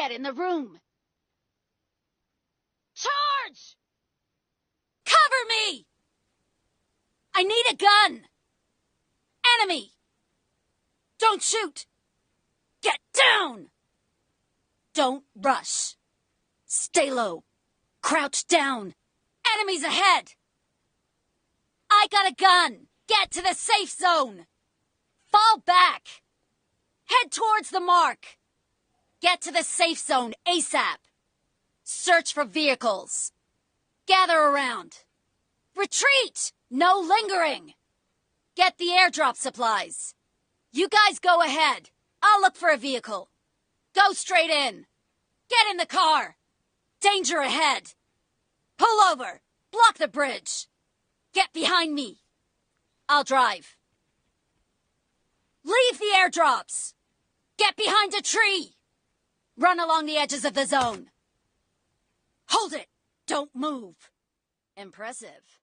get in the room. Charge! Cover me! I need a gun! Enemy! Don't shoot! Get down! Don't rush. Stay low. Crouch down. Enemies ahead! I got a gun! Get to the safe zone! Fall back! Head towards the mark! Get to the safe zone ASAP! Search for vehicles! Gather around! Retreat! No lingering! Get the airdrop supplies! You guys go ahead! I'll look for a vehicle! Go straight in! Get in the car! Danger ahead! Pull over! Block the bridge! Get behind me! I'll drive. Leave the airdrops! Get behind a tree! Run along the edges of the zone. Hold it! Don't move. Impressive.